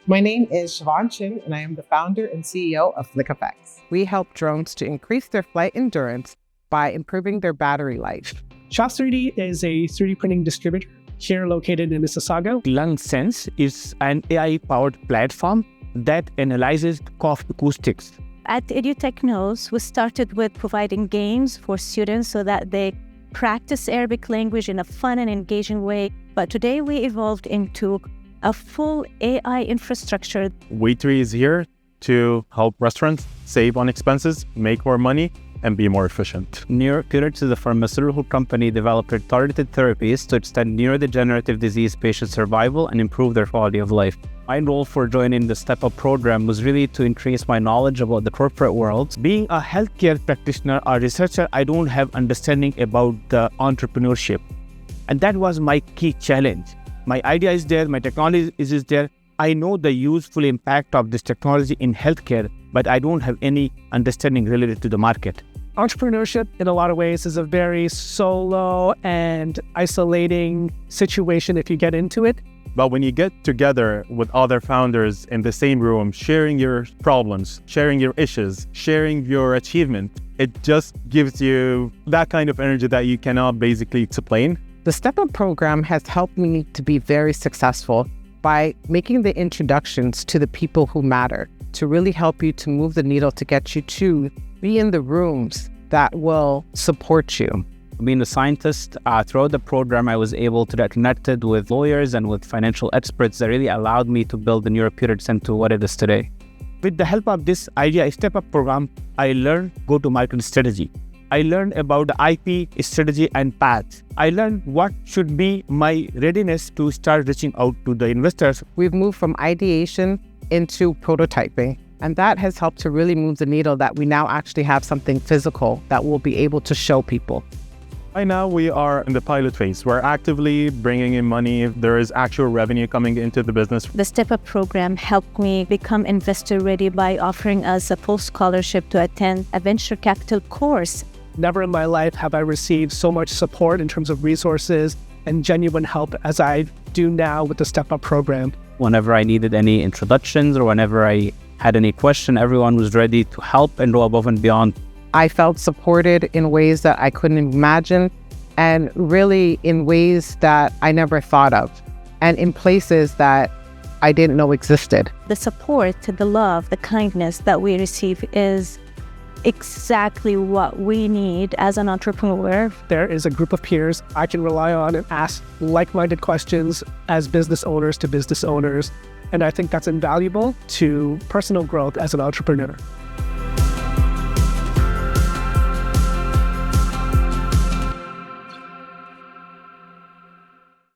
My name is Siobhan Chin, and I am the founder and CEO of FlickFX. We help drones to increase their flight endurance by improving their battery life. Shop 3D is a 3D printing distributor here located in Mississauga. LungSense is an AI-powered platform that analyzes cough acoustics. At EduTechnos, we started with providing games for students so that they practice Arabic language in a fun and engaging way. But today we evolved into a full AI infrastructure. Waitry is here to help restaurants save on expenses, make more money, and be more efficient. Neuropeutics is a pharmaceutical company developed targeted therapies to extend neurodegenerative disease patient survival and improve their quality of life. My role for joining the Step-Up Program was really to increase my knowledge about the corporate world. Being a healthcare practitioner or researcher, I don't have understanding about the entrepreneurship. And that was my key challenge. My idea is there, my technology is there. I know the useful impact of this technology in healthcare, but I don't have any understanding related to the market. Entrepreneurship, in a lot of ways, is a very solo and isolating situation if you get into it. But when you get together with other founders in the same room, sharing your problems, sharing your issues, sharing your achievement, it just gives you that kind of energy that you cannot basically explain. The Step-Up program has helped me to be very successful by making the introductions to the people who matter, to really help you to move the needle, to get you to be in the rooms that will support you. Being a scientist, throughout the program, I was able to get connected with lawyers and with financial experts that really allowed me to build the Neuropeutics into what it is today. With the help of this idea Step-Up program, I learned go-to-market strategy. I learned about the IP strategy and path. I learned what should be my readiness to start reaching out to the investors. We've moved from ideation into prototyping, and that has helped to really move the needle that we now actually have something physical that we'll be able to show people. Right now, we are in the pilot phase. We're actively bringing in money. There is actual revenue coming into the business. The Step-Up program helped me become investor ready by offering us a full scholarship to attend a venture capital course. Never in my life have I received so much support in terms of resources and genuine help as I do now with the Step-Up program. Whenever I needed any introductions or whenever I had any question, everyone was ready to help and go above and beyond. I felt supported in ways that I couldn't imagine, and really in ways that I never thought of, and in places that I didn't know existed. The support, the love, the kindness that we receive is exactly what we need as an entrepreneur. There is a group of peers I can rely on and ask like-minded questions as business owners to business owners. And I think that's invaluable to personal growth as an entrepreneur.